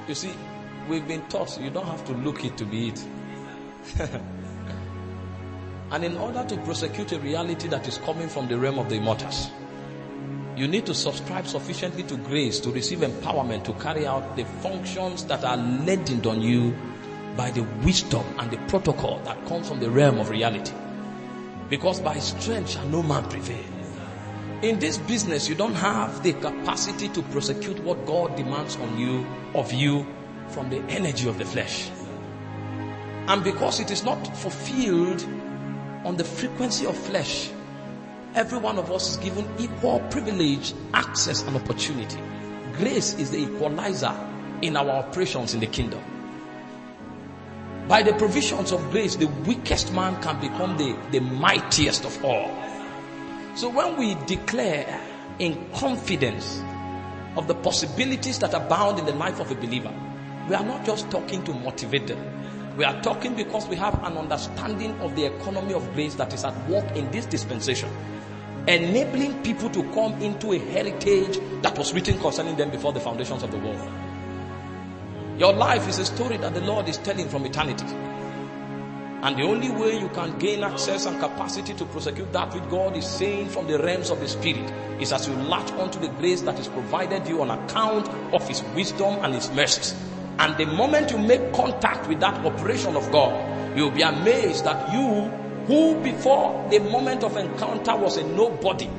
You see, we've been taught you don't have to look it to be it. And in order to prosecute a reality that is coming from the realm of the immortals, you need to subscribe sufficiently to grace to receive empowerment to carry out the functions that are laden on you by the wisdom and the protocol that comes from the realm of reality. Because by strength shall no man prevail. In this business, you don't have the capacity to prosecute what God demands of you from the energy of the flesh. And because it is not fulfilled on the frequency of flesh, every one of us is given equal privilege, access, and opportunity. Grace is the equalizer in our operations in the kingdom. By the provisions of grace, the weakest man can become the mightiest of all. So when we declare in confidence of the possibilities that abound in the life of a believer, we are not just talking to motivate them. We are talking because we have an understanding of the economy of grace that is at work in this dispensation, enabling people to come into a heritage that was written concerning them before the foundations of the world. Your life is a story that the Lord is telling from eternity. And the only way you can gain access and capacity to prosecute that which God is saying from the realms of the Spirit is as you latch onto the grace that is provided you on account of His wisdom and His mercies. And the moment you make contact with that operation of God, you'll be amazed that you, who before the moment of encounter was a nobody,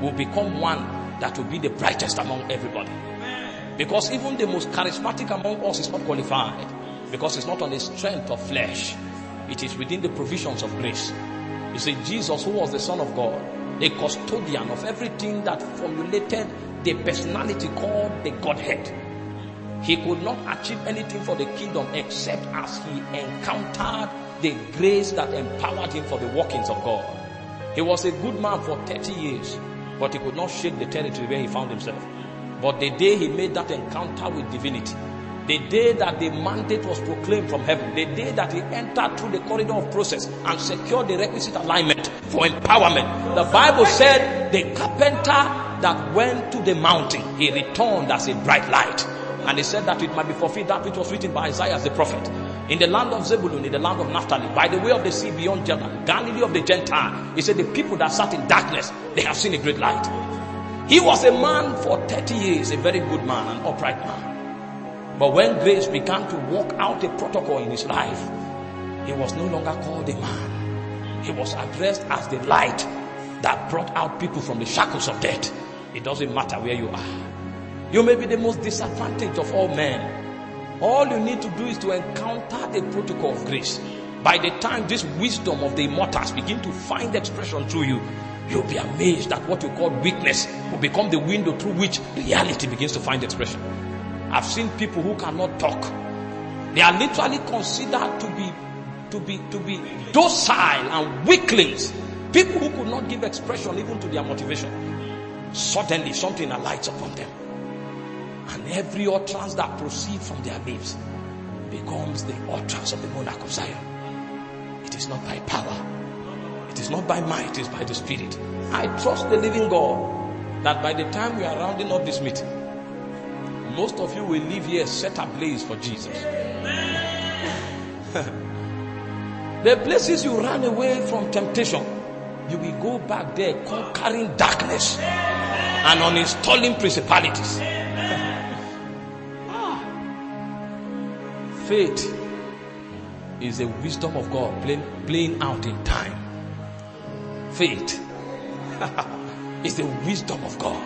will become one that will be the brightest among everybody. Because even the most charismatic among us is not qualified, because it's not on the strength of flesh. It is within the provisions of grace. You see, Jesus, who was the Son of God, a custodian of everything that formulated the personality called the Godhead, he could not achieve anything for the kingdom except as he encountered the grace that empowered him for the workings of God. He was a good man for 30 years, but he could not shake the territory where he found himself. But the day he made that encounter with divinity, the day that the mandate was proclaimed from heaven, the day that he entered through the corridor of process and secured the requisite alignment for empowerment, the Bible said the carpenter that went to the mountain, he returned as a bright light. And he said that it might be fulfilled that which was written by Isaiah the prophet. In the land of Zebulun, in the land of Naphtali, by the way of the sea beyond Jordan, Galilee of the Gentile, he said the people that sat in darkness, they have seen a great light. He was a man for 30 years, a very good man, an upright man. But when grace began to work out a protocol in his life, he was no longer called a man. He was addressed as the light that brought out people from the shackles of death. It doesn't matter where you are. You may be the most disadvantaged of all men. All you need to do is to encounter the protocol of grace. By the time this wisdom of the immortals begin to find expression through you, you'll be amazed that what you call weakness will become the window through which reality begins to find expression. I've seen people who cannot talk. They are literally considered to be docile and weaklings. People who could not give expression even to their motivation. Suddenly something alights upon them. And every utterance that proceeds from their lips becomes the utterance of the monarch of Zion. It is not by power. It is not by might, it is by the Spirit. I trust the living God that by the time we are rounding up this meeting, most of you will leave here set ablaze for Jesus. The places you ran away from temptation, you will go back there conquering darkness and uninstalling principalities. Faith is the wisdom of God playing out in time. Faith is the wisdom of God.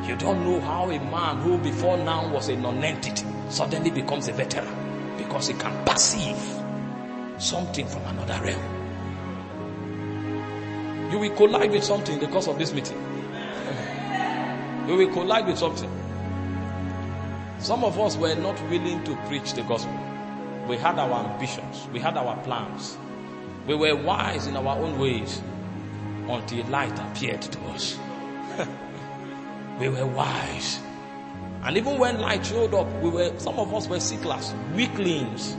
You don't know how a man who before now was a non-entity suddenly becomes a veteran because he can perceive something from another realm. You will collide with something in the course of this meeting. You will collide with something. Some of us were not willing to preach the gospel. We had our ambitions. We had our plans. We were wise in our own ways until light appeared to us. We were wise. And even when light showed up, some of us were sicklers, weaklings.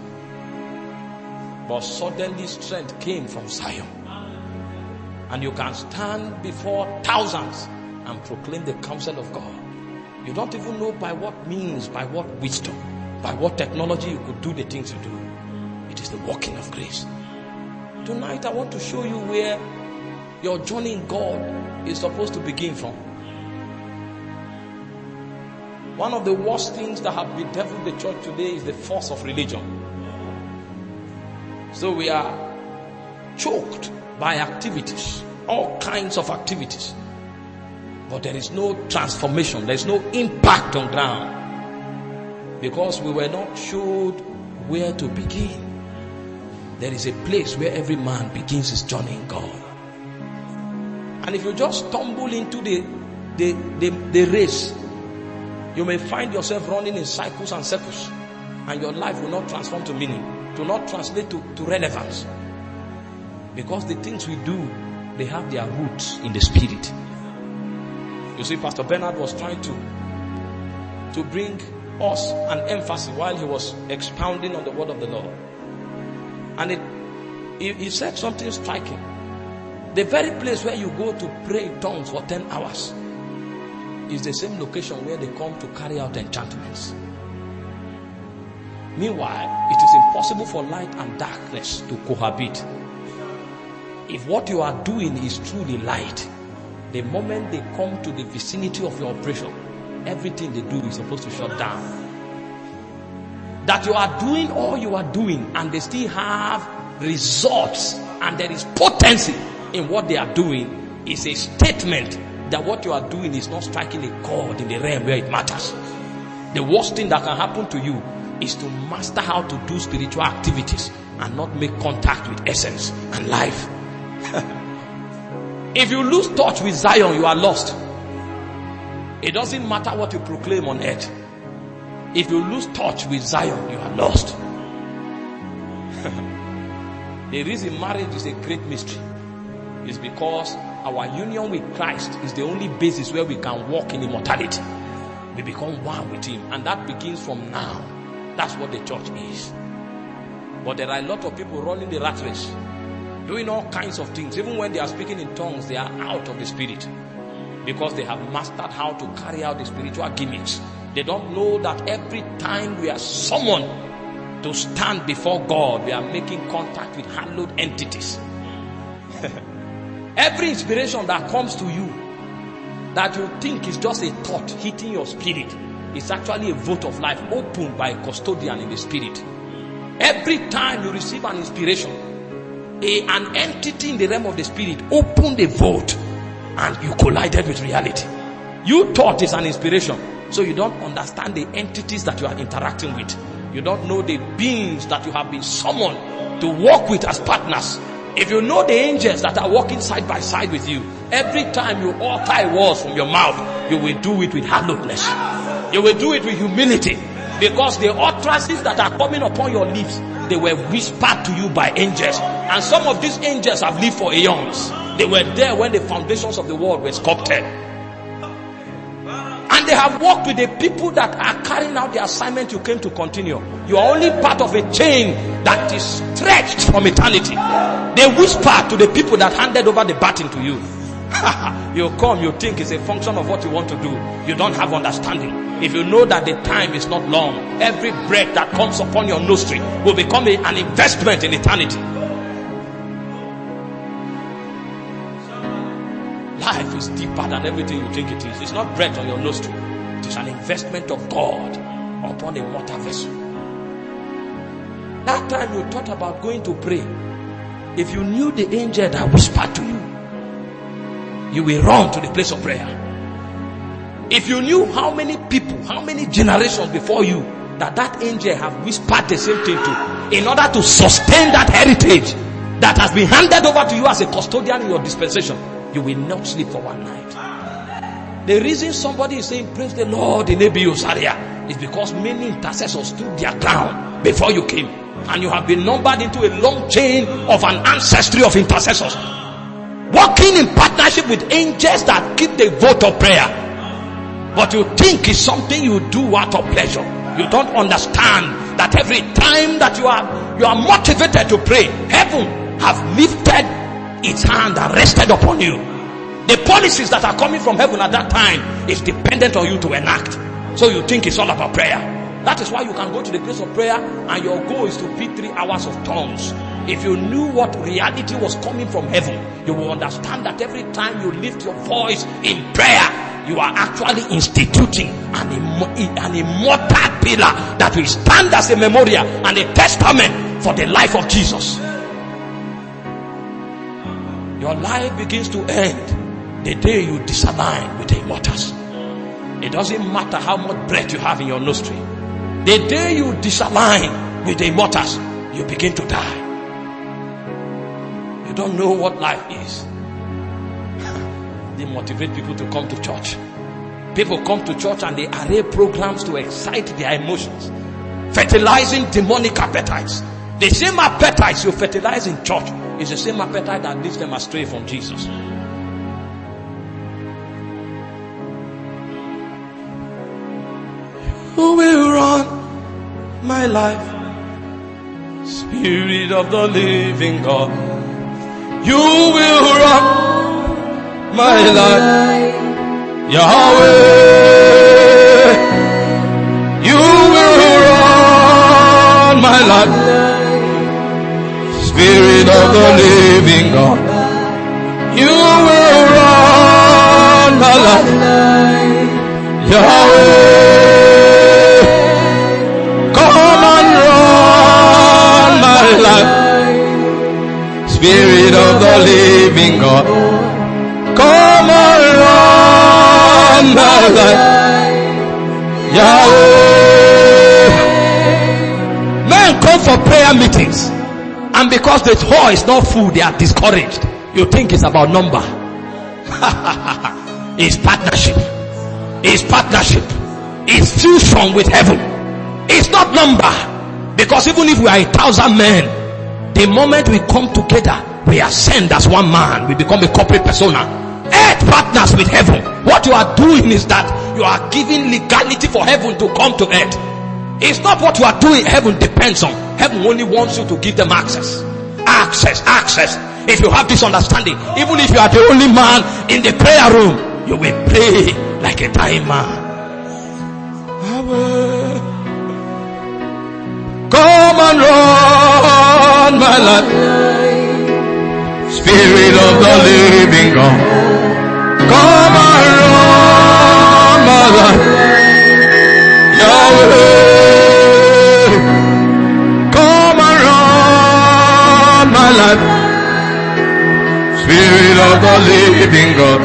But suddenly strength came from Zion. And you can stand before thousands and proclaim the counsel of God. You don't even know by what means, by what wisdom, by what technology you could do the things you do. It is the working of grace. Tonight I want to show you where your journey in God is supposed to begin from. One of the worst things that have bedeviled the church today is the force of religion. So we are choked by activities, all kinds of activities. But there is no transformation, there is no impact on ground. Because we were not showed where to begin. There is a place where every man begins his journey in God. And if you just stumble into the race, you may find yourself running in cycles and circles, and your life will not transform to meaning, to not translate to relevance. Because the things we do, they have their roots in the spirit. You see, Pastor Bernard was trying to bring us an emphasis while he was expounding on the word of the Lord. And he said something striking. The very place where you go to pray in tongues for 10 hours is the same location where they come to carry out enchantments. Meanwhile, it is impossible for light and darkness to cohabit. If what you are doing is truly light, the moment they come to the vicinity of your operation, everything they do is supposed to shut down. That you are doing all you are doing and they still have results and there is potency in what they are doing is a statement that what you are doing is not striking a chord in the realm where it matters. The worst thing that can happen to you is to master how to do spiritual activities and not make contact with essence and life. If you lose touch with Zion, you are lost. It doesn't matter what you proclaim on earth. If you lose touch with Zion, you are lost. The reason marriage is a great mystery is because our union with Christ is the only basis where we can walk in immortality. We become one with Him, and that begins from now. That's what the church is. But there are a lot of people running the rat race, doing all kinds of things. Even when they are speaking in tongues, they are out of the spirit, because they have mastered how to carry out the spiritual gimmicks. They don't know that every time we are summoned to stand before God, we are making contact with hallowed entities. Every inspiration that comes to you that you think is just a thought hitting your spirit is actually a vote of life opened by a custodian in the spirit. Every time you receive an inspiration, an entity in the realm of the spirit opened a vote and you collided with reality. You thought it's an inspiration, so you don't understand the entities that you are interacting with. You don't know the beings that you have been summoned to work with as partners. If you know the angels that are walking side by side with you, every time you utter a word from your mouth, you will do it with hallowedness. You will do it with humility, because the utterances that are coming upon your lips, they were whispered to you by angels. And some of these angels have lived for eons. They were there when the foundations of the world were sculpted. And they have worked with the people that are carrying out the assignment you came to continue. You are only part of a chain that is stretched from eternity. They whisper to the people that handed over the baton to you. You come, you think it's a function of what you want to do. You don't have understanding. If you know that the time is not long, every breath that comes upon your nostril will become an investment in eternity. Life is deeper than everything you think it is. It's not breath on your nostril. It is an investment of God upon a mortal vessel. That time you thought about going to pray, if you knew the angel that whispered to you, you will run to the place of prayer. If you knew how many people, how many generations before you that angel have whispered the same thing to, in order to sustain that heritage that has been handed over to you as a custodian in your dispensation, you will not sleep for one night. The reason somebody is saying praise the Lord in Abuja's area is because many intercessors stood their ground before you came, and you have been numbered into a long chain of an ancestry of intercessors, working in partnership with angels that keep the vote of prayer. But you think it's something you do out of pleasure. You don't understand that every time that you are motivated to pray, heaven have lifted its hand and rested upon you. The policies that are coming from heaven at that time is dependent on you to enact. So you think it's all about prayer. That is why you can go to the place of prayer and your goal is to beat 3 hours of tongues. If you knew what reality was coming from heaven, you will understand that every time you lift your voice in prayer, you are actually instituting an immortal pillar that will stand as a memorial and a testament for the life of Jesus. Your life begins to end the day you disalign with the immortals. It doesn't matter how much breath you have in your nostril. The day you disalign with the immortals, you begin to die. You don't know what life is. They motivate people to come to church. People come to church and they array programs to excite their emotions, fertilizing demonic appetites. The same appetites you fertilize in church is the same appetite that leads them astray from Jesus. Who will run my life? Spirit of the living God. You will run my life. Yahweh, you will run my life. Spirit of the living God, you will run my life. Yahweh, come and run my life. Spirit of the living God, come and run my life. Yahweh. Men come for prayer meetings, and because the hall is not full, they are discouraged. You think it's about number. It's partnership. It's partnership. It's fusion with heaven. It's not number. Because even if we are 1,000 men, the moment we come together, we ascend as one man. We become a corporate persona. Earth partners with heaven. What you are doing is that you are giving legality for heaven to come to earth. It's not what you are doing heaven depends on. Heaven only wants you to give them access. Access. If you have this understanding, even if you are the only man in the prayer room, you will pray like a dying man. Come and run my life. Spirit of the living God, come and run my life. Yahweh, come and run my life. Spirit of the living God,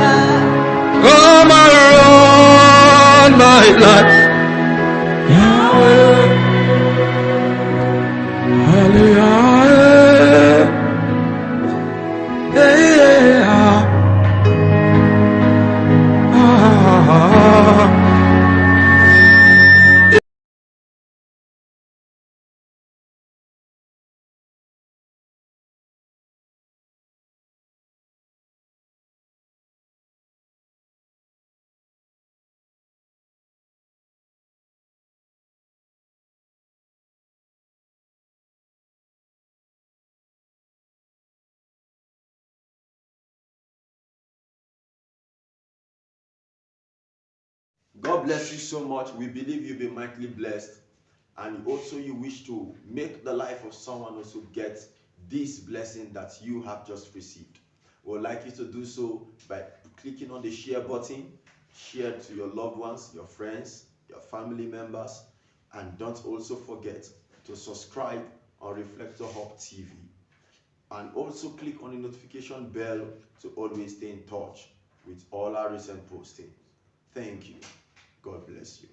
come and run my life. Yahweh, hallelujah. God bless you so much. We believe you've been mightily blessed. And also you wish to make the life of someone also get this blessing that you have just received. We would like you to do so by clicking on the share button. Share to your loved ones, your friends, your family members. And don't also forget to subscribe on Reflector Hub TV. And also click on the notification bell to always stay in touch with all our recent postings. Thank you. God bless you.